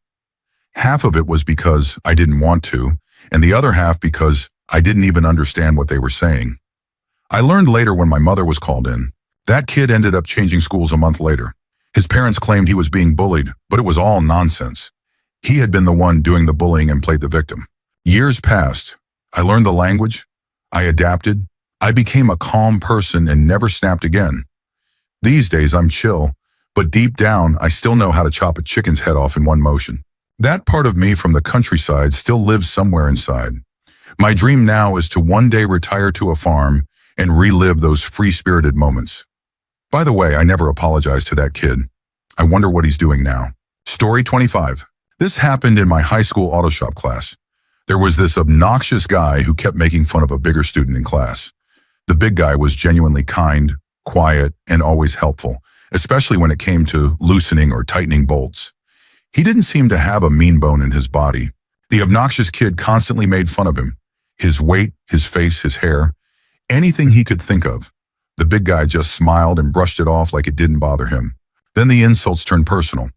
Speaker 1: Half of it was because I didn't want to, and the other half because I didn't even understand what they were saying. I learned later when my mother was called in. That kid ended up changing schools a month later. His parents claimed he was being bullied, but it was all nonsense. He had been the one doing the bullying and played the victim. Years passed. I learned the language. I adapted. I became a calm person and never snapped again. These days I'm chill, but deep down I still know how to chop a chicken's head off in one motion. That part of me from the countryside still lives somewhere inside. My dream now is to one day retire to a farm and relive those free-spirited moments. By the way, I never apologized to that kid. I wonder what he's doing now. Story 25. This happened in my high school auto shop class. There was this obnoxious guy who kept making fun of a bigger student in class. The big guy was genuinely kind, quiet, and always helpful, especially when it came to loosening or tightening bolts. He didn't seem to have a mean bone in his body. The obnoxious kid constantly made fun of him. His weight, his face, his hair, anything he could think of. The big guy just smiled and brushed it off like it didn't bother him. Then the insults turned personal.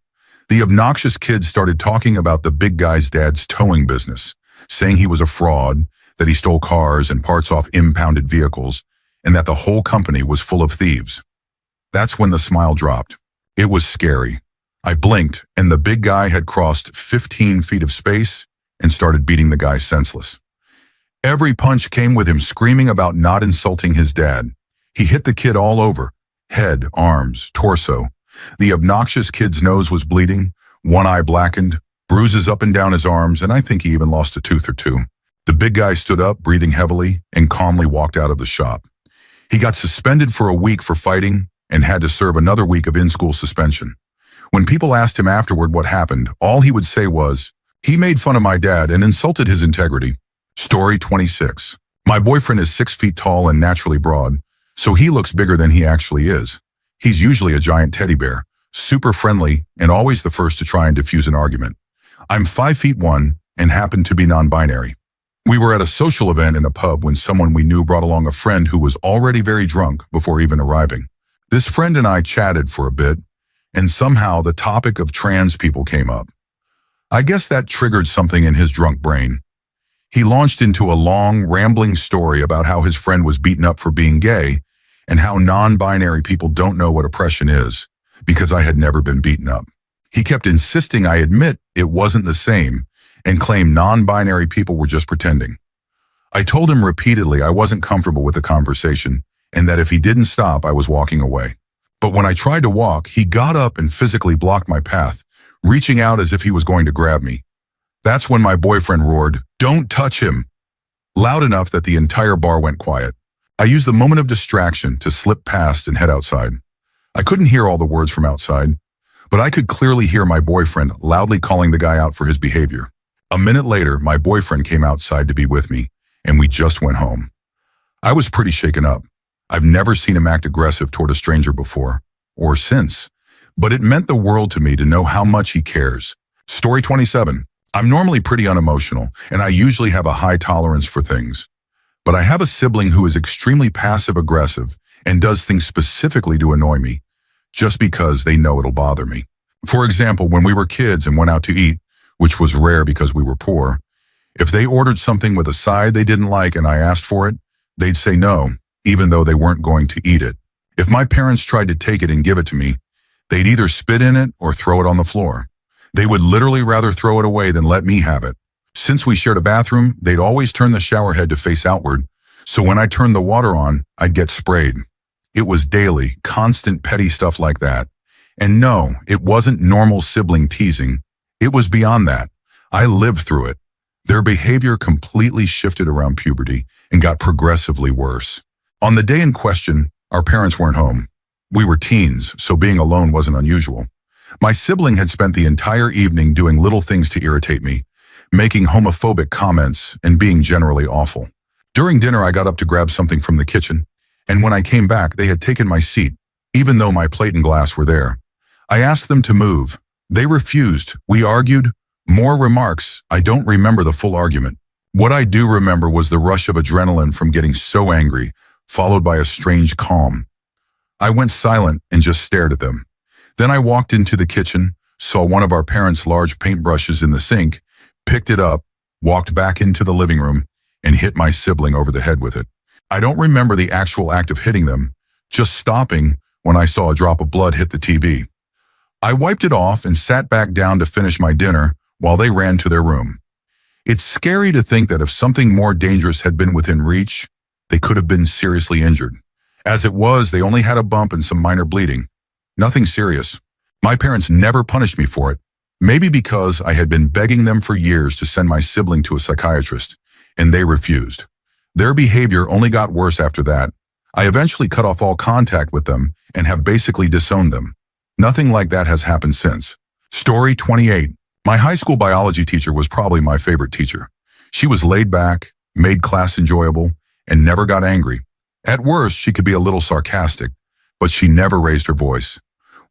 Speaker 1: The obnoxious kids started talking about the big guy's dad's towing business, saying he was a fraud, that he stole cars and parts off impounded vehicles, and that the whole company was full of thieves. That's when the smile dropped. It was scary. I blinked, and the big guy had crossed 15 feet of space and started beating the guy senseless. Every punch came with him screaming about not insulting his dad. He hit the kid all over, head, arms, torso. The obnoxious kid's nose was bleeding, one eye blackened, bruises up and down his arms, and I think he even lost a tooth or two. The big guy stood up, breathing heavily, and calmly walked out of the shop. He got suspended for a week for fighting and had to serve another week of in-school suspension. When people asked him afterward what happened, all he would say was, "He made fun of my dad and insulted his integrity." Story 26. My boyfriend is 6 feet tall and naturally broad, so he looks bigger than he actually is. He's usually a giant teddy bear, super friendly, and always the first to try and diffuse an argument. I'm 5 feet 1 and happen to be non-binary. We were at a social event in a pub when someone we knew brought along a friend who was already very drunk before even arriving. This friend and I chatted for a bit, and somehow the topic of trans people came up. I guess that triggered something in his drunk brain. He launched into a long, rambling story about how his friend was beaten up for being gay and how non-binary people don't know what oppression is, because I had never been beaten up. He kept insisting I admit it wasn't the same and claimed non-binary people were just pretending. I told him repeatedly I wasn't comfortable with the conversation and that if he didn't stop, I was walking away. But when I tried to walk, he got up and physically blocked my path, reaching out as if he was going to grab me. That's when my boyfriend roared, "Don't touch him," loud enough that the entire bar went quiet. I used the moment of distraction to slip past and head outside. I couldn't hear all the words from outside, but I could clearly hear my boyfriend loudly calling the guy out for his behavior. A minute later, my boyfriend came outside to be with me, and we just went home. I was pretty shaken up. I've never seen him act aggressive toward a stranger before, or since, but it meant the world to me to know how much he cares. Story 27. I'm normally pretty unemotional, and I usually have a high tolerance for things. But I have a sibling who is extremely passive-aggressive and does things specifically to annoy me, just because they know it'll bother me. For example, when we were kids and went out to eat, which was rare because we were poor, if they ordered something with a side they didn't like and I asked for it, they'd say no, even though they weren't going to eat it. If my parents tried to take it and give it to me, they'd either spit in it or throw it on the floor. They would literally rather throw it away than let me have it. Since we shared a bathroom, they'd always turn the shower head to face outward, so when I turned the water on, I'd get sprayed. It was daily, constant petty stuff like that. And no, it wasn't normal sibling teasing. It was beyond that. I lived through it. Their behavior completely shifted around puberty and got progressively worse. On the day in question, our parents weren't home. We were teens, so being alone wasn't unusual. My sibling had spent the entire evening doing little things to irritate me, making homophobic comments and being generally awful. During dinner, I got up to grab something from the kitchen, and when I came back, they had taken my seat, even though my plate and glass were there. I asked them to move. They refused. We argued. More remarks. I don't remember the full argument. What I do remember was the rush of adrenaline from getting so angry, followed by a strange calm. I went silent and just stared at them. Then I walked into the kitchen, saw one of our parents' large paintbrushes in the sink, picked it up, walked back into the living room, and hit my sibling over the head with it. I don't remember the actual act of hitting them, just stopping when I saw a drop of blood hit the TV. I wiped it off and sat back down to finish my dinner while they ran to their room. It's scary to think that if something more dangerous had been within reach, they could have been seriously injured. As it was, they only had a bump and some minor bleeding. Nothing serious. My parents never punished me for it, maybe because I had been begging them for years to send my sibling to a psychiatrist, and they refused. Their behavior only got worse after that. I eventually cut off all contact with them and have basically disowned them. Nothing like that has happened since. Story 28. My high school biology teacher was probably my favorite teacher. She was laid back, made class enjoyable, and never got angry. At worst, she could be a little sarcastic, but she never raised her voice.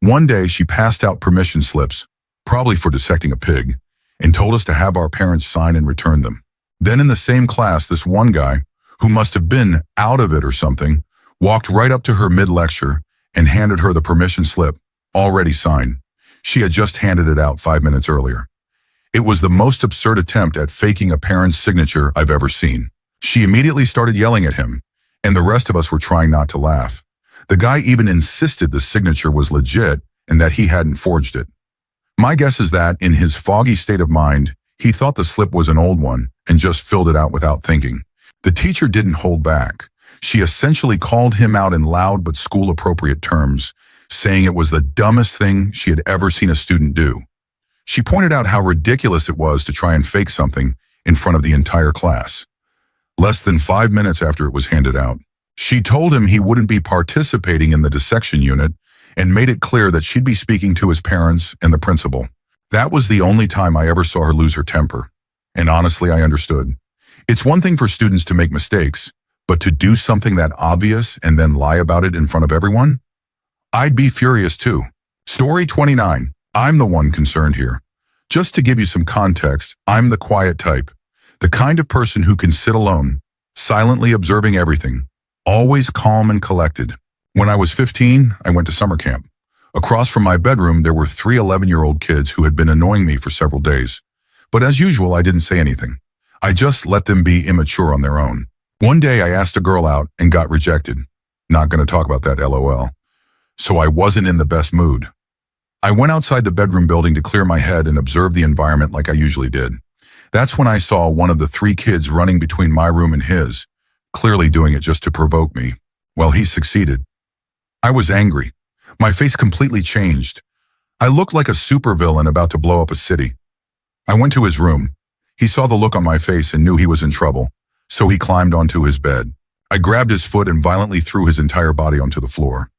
Speaker 1: One day, she passed out permission slips, probably for dissecting a pig, and told us to have our parents sign and return them. Then in the same class, this one guy, who must have been out of it or something, walked right up to her mid-lecture and handed her the permission slip, already signed. She had just handed it out 5 minutes earlier. It was the most absurd attempt at faking a parent's signature I've ever seen. She immediately started yelling at him, and the rest of us were trying not to laugh. The guy even insisted the signature was legit and that he hadn't forged it. My guess is that, in his foggy state of mind, he thought the slip was an old one and just filled it out without thinking. The teacher didn't hold back. She essentially called him out in loud but school-appropriate terms, saying it was the dumbest thing she had ever seen a student do. She pointed out how ridiculous it was to try and fake something in front of the entire class. Less than 5 minutes after it was handed out, she told him he wouldn't be participating in the dissection unit and made it clear that she'd be speaking to his parents and the principal. That was the only time I ever saw her lose her temper. And honestly, I understood. It's one thing for students to make mistakes, but to do something that obvious and then lie about it in front of everyone? I'd be furious too. Story 29. I'm the one concerned here. Just to give you some context, I'm the quiet type. The kind of person who can sit alone, silently observing everything, always calm and collected. When I was 15, I went to summer camp. Across from my bedroom, there were 3 11-year-old kids who had been annoying me for several days. But as usual, I didn't say anything. I just let them be immature on their own. One day, I asked a girl out and got rejected. Not going to talk about that, LOL. So I wasn't in the best mood. I went outside the bedroom building to clear my head and observe the environment like I usually did. That's when I saw one of the 3 kids running between my room and his, clearly doing it just to provoke me. Well, he succeeded. I was angry. My face completely changed. I looked like a supervillain about to blow up a city. I went to his room. He saw the look on my face and knew he was in trouble, so he climbed onto his bed. I grabbed his foot and violently threw his entire body onto the floor.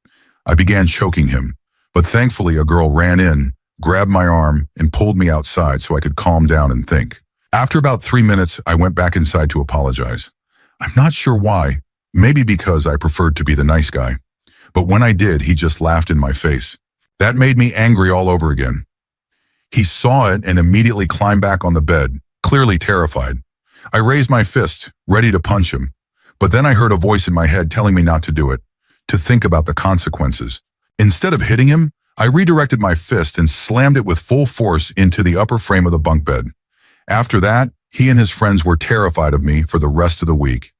Speaker 1: I began choking him, but thankfully a girl ran in, grabbed my arm, and pulled me outside so I could calm down and think. After about 3 minutes, I went back inside to apologize. I'm not sure why, maybe because I preferred to be the nice guy. But when I did, he just laughed in my face. That made me angry all over again. He saw it and immediately climbed back on the bed, clearly terrified. I raised my fist, ready to punch him. But then I heard a voice in my head telling me not to do it, to think about the consequences. Instead of hitting him, I redirected my fist and slammed it with full force into the upper frame of the bunk bed. After that, he and his friends were terrified of me for the rest of the week.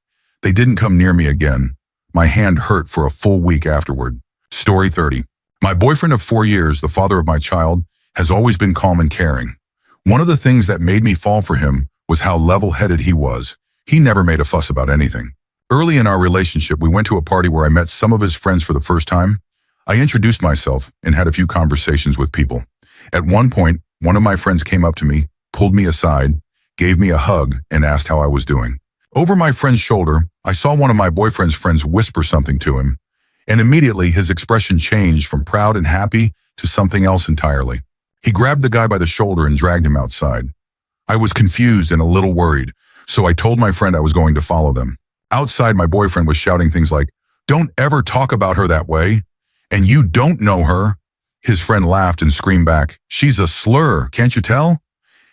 Speaker 1: They didn't come near me again. My hand hurt for a full week afterward. Story 30. My boyfriend of 4 years, the father of my child, has always been calm and caring. One of the things that made me fall for him was how level-headed he was. He never made a fuss about anything. Early in our relationship, we went to a party where I met some of his friends for the first time. I introduced myself and had a few conversations with people. At one point, one of my friends came up to me, pulled me aside, gave me a hug, and asked how I was doing. Over my friend's shoulder, I saw one of my boyfriend's friends whisper something to him, and immediately his expression changed from proud and happy to something else entirely. He grabbed the guy by the shoulder and dragged him outside. I was confused and a little worried, so I told my friend I was going to follow them. Outside, my boyfriend was shouting things like, "Don't ever talk about her that way, and you don't know her." His friend laughed and screamed back, "She's a slur, can't you tell?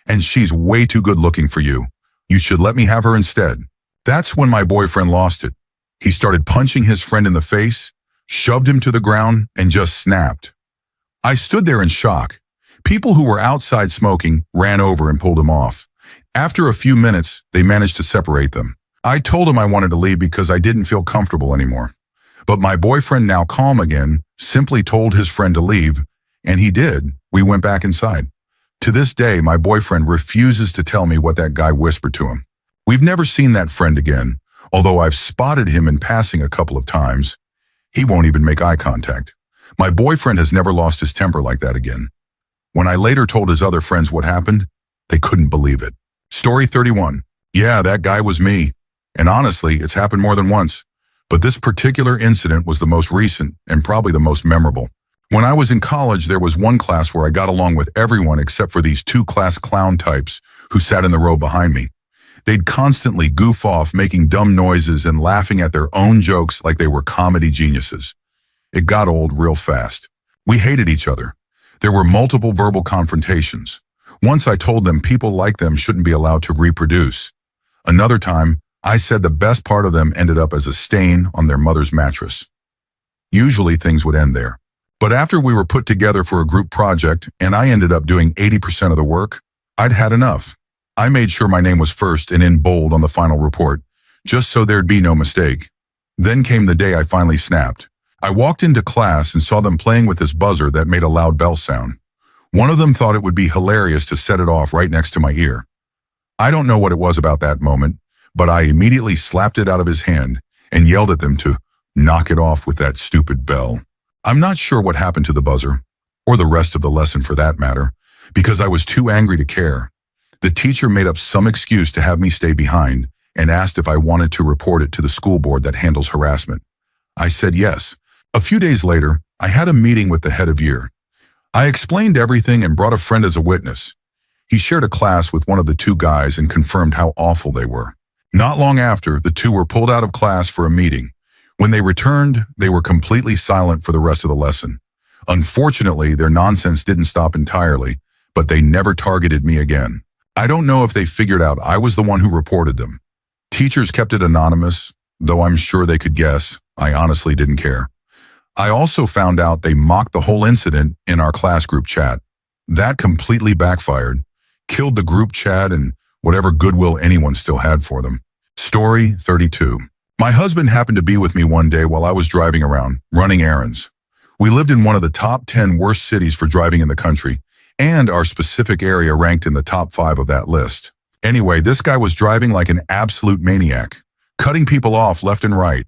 Speaker 1: And she's way too good looking for you. You should let me have her instead." That's when my boyfriend lost it. He started punching his friend in the face, shoved him to the ground, and just snapped. I stood there in shock. People who were outside smoking ran over and pulled him off. After a few minutes, they managed to separate them. I told him I wanted to leave because I didn't feel comfortable anymore. But my boyfriend, now calm again, simply told his friend to leave, and he did. We went back inside. To this day, my boyfriend refuses to tell me what that guy whispered to him. We've never seen that friend again, although I've spotted him in passing a couple of times. He won't even make eye contact. My boyfriend has never lost his temper like that again. When I later told his other friends what happened, they couldn't believe it. Story 31. Yeah, that guy was me. And honestly, it's happened more than once. But this particular incident was the most recent and probably the most memorable. When I was in college, there was one class where I got along with everyone except for these 2 class clown types who sat in the row behind me. They'd constantly goof off, making dumb noises and laughing at their own jokes like they were comedy geniuses. It got old real fast. We hated each other. There were multiple verbal confrontations. Once I told them people like them shouldn't be allowed to reproduce. Another time, I said the best part of them ended up as a stain on their mother's mattress. Usually things would end there. But after we were put together for a group project and I ended up doing 80% of the work, I'd had enough. I made sure my name was first and in bold on the final report, just so there'd be no mistake. Then came the day I finally snapped. I walked into class and saw them playing with this buzzer that made a loud bell sound. One of them thought it would be hilarious to set it off right next to my ear. I don't know what it was about that moment, but I immediately slapped it out of his hand and yelled at them to knock it off with that stupid bell. I'm not sure what happened to the buzzer, or the rest of the lesson for that matter, because I was too angry to care. The teacher made up some excuse to have me stay behind and asked if I wanted to report it to the school board that handles harassment. I said yes. A few days later, I had a meeting with the head of year. I explained everything and brought a friend as a witness. He shared a class with one of the two guys and confirmed how awful they were. Not long after, the two were pulled out of class for a meeting. When they returned, they were completely silent for the rest of the lesson. Unfortunately, their nonsense didn't stop entirely, but they never targeted me again. I don't know if they figured out I was the one who reported them. Teachers kept it anonymous, though I'm sure they could guess. I honestly didn't care. I also found out they mocked the whole incident in our class group chat. That completely backfired, killed the group chat and whatever goodwill anyone still had for them. Story 32. My husband happened to be with me one day while I was driving around, running errands. We lived in one of the top 10 worst cities for driving in the country, and our specific area ranked in the top 5 of that list. Anyway, this guy was driving like an absolute maniac, cutting people off left and right.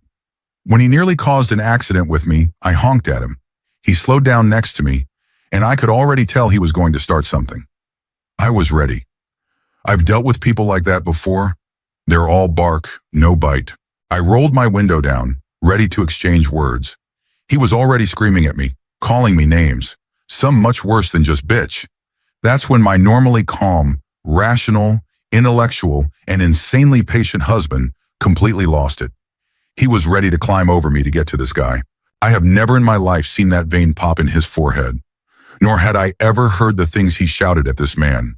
Speaker 1: When he nearly caused an accident with me, I honked at him. He slowed down next to me, and I could already tell he was going to start something. I was ready. I've dealt with people like that before. They're all bark, no bite. I rolled my window down, ready to exchange words. He was already screaming at me, calling me names, some much worse than just bitch. That's when my normally calm, rational, intellectual, and insanely patient husband completely lost it. He was ready to climb over me to get to this guy. I have never in my life seen that vein pop in his forehead, nor had I ever heard the things he shouted at this man.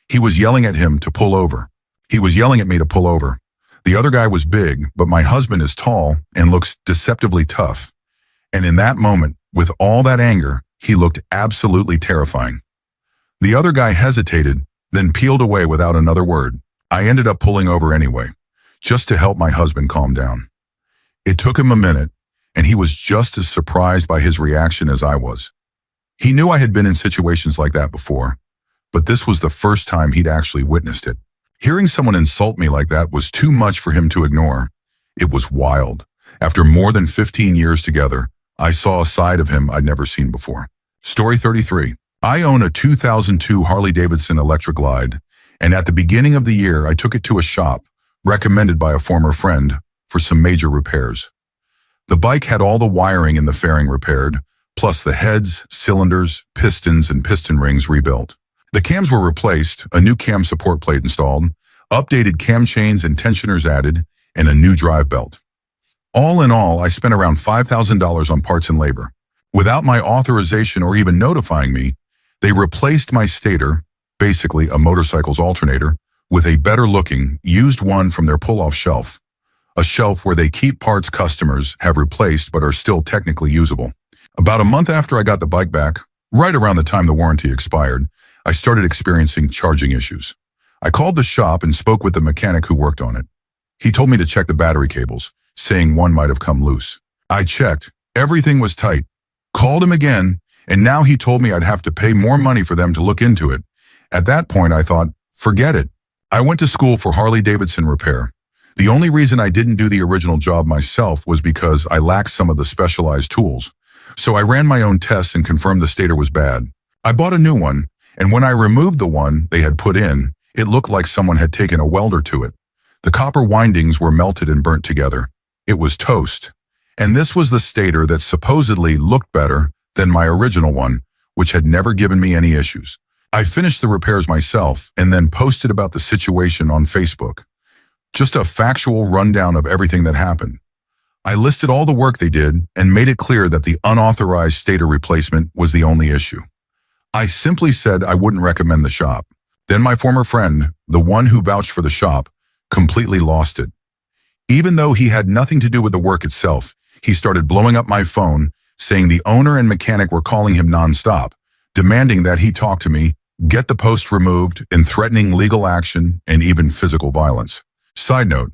Speaker 1: He was yelling at him to pull over. He was yelling at me to pull over. The other guy was big, but my husband is tall and looks deceptively tough. And in that moment, with all that anger, he looked absolutely terrifying. The other guy hesitated, then peeled away without another word. I ended up pulling over anyway, just to help my husband calm down. It took him a minute, and he was just as surprised by his reaction as I was. He knew I had been in situations like that before, but this was the first time he'd actually witnessed it. Hearing someone insult me like that was too much for him to ignore. It was wild. After more than 15 years together, I saw a side of him I'd never seen before. Story 33. I own a 2002 Harley-Davidson Electric Glide, and at the beginning of the year, I took it to a shop, recommended by a former friend, for some major repairs. The bike had all the wiring in the fairing repaired, plus the heads, cylinders, pistons, and piston rings rebuilt. The cams were replaced, a new cam support plate installed, updated cam chains and tensioners added, and a new drive belt. All in all, I spent around $5,000 on parts and labor. Without my authorization or even notifying me, they replaced my stator, basically a motorcycle's alternator, with a better-looking, used one from their pull-off shelf. A shelf where they keep parts customers have replaced but are still technically usable. About a month after I got the bike back, right around the time the warranty expired, I started experiencing charging issues. I called the shop and spoke with the mechanic who worked on it. He told me to check the battery cables, saying one might have come loose. I checked. Everything was tight. Called him again, and now he told me I'd have to pay more money for them to look into it. At that point, I thought, forget it. I went to school for Harley-Davidson repair. The only reason I didn't do the original job myself was because I lacked some of the specialized tools. So I ran my own tests and confirmed the stator was bad. I bought a new one, and when I removed the one they had put in, it looked like someone had taken a welder to it. The copper windings were melted and burnt together. It was toast. And this was the stator that supposedly looked better than my original one, which had never given me any issues. I finished the repairs myself and then posted about the situation on Facebook. Just a factual rundown of everything that happened. I listed all the work they did and made it clear that the unauthorized stator replacement was the only issue. I simply said I wouldn't recommend the shop. Then my former friend, the one who vouched for the shop, completely lost it. Even though he had nothing to do with the work itself, he started blowing up my phone, saying the owner and mechanic were calling him nonstop, demanding that he talk to me, get the post removed, and threatening legal action and even physical violence. Side note,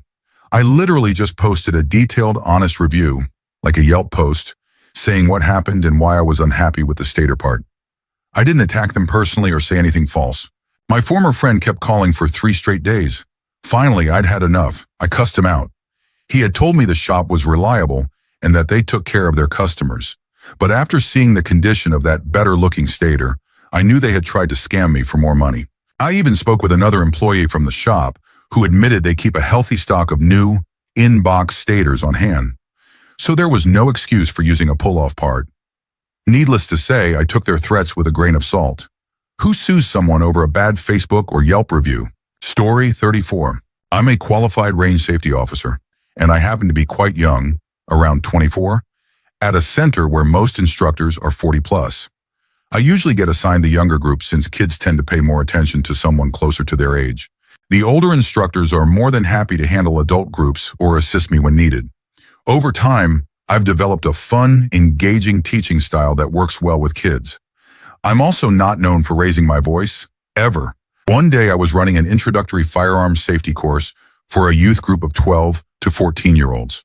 Speaker 1: I literally just posted a detailed, honest review, like a Yelp post, saying what happened and why I was unhappy with the stator part. I didn't attack them personally or say anything false. My former friend kept calling for 3 straight days. Finally, I'd had enough. I cussed him out. He had told me the shop was reliable and that they took care of their customers. But after seeing the condition of that better-looking stator, I knew they had tried to scam me for more money. I even spoke with another employee from the shop who admitted they keep a healthy stock of new, in-box stators on hand. So there was no excuse for using a pull-off part. Needless to say, I took their threats with a grain of salt. Who sues someone over a bad Facebook or Yelp review? Story 34. I'm a qualified range safety officer, and I happen to be quite young, around 24, at a center where most instructors are 40 plus. I usually get assigned the younger group since kids tend to pay more attention to someone closer to their age. The older instructors are more than happy to handle adult groups or assist me when needed. Over time, I've developed a fun, engaging teaching style that works well with kids. I'm also not known for raising my voice, ever. One day I was running an introductory firearms safety course for a youth group of 12 to 14-year-olds.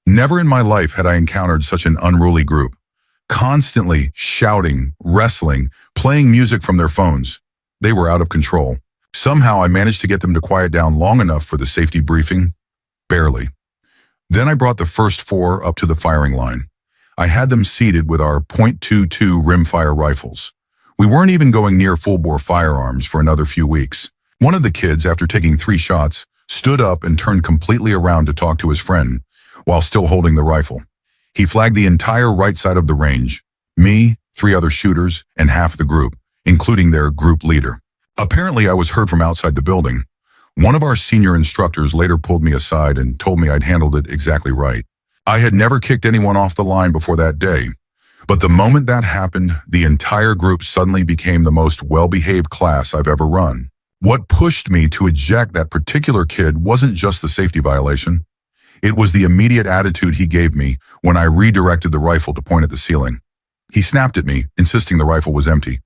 Speaker 1: Never in my life had I encountered such an unruly group, constantly shouting, wrestling, playing music from their phones. They were out of control. Somehow I managed to get them to quiet down long enough for the safety briefing. Barely. Then I brought the first 4 up to the firing line. I had them seated with our .22 rimfire rifles. We weren't even going near full-bore firearms for another few weeks. One of the kids, after taking 3 shots, stood up and turned completely around to talk to his friend, while still holding the rifle. He flagged the entire right side of the range, me, 3 other shooters, and half the group, including their group leader. Apparently, I was heard from outside the building. One of our senior instructors later pulled me aside and told me I'd handled it exactly right. I had never kicked anyone off the line before that day, but the moment that happened, the entire group suddenly became the most well-behaved class I've ever run. What pushed me to eject that particular kid wasn't just the safety violation. It was the immediate attitude he gave me when I redirected the rifle to point at the ceiling. He snapped at me, insisting the rifle was empty.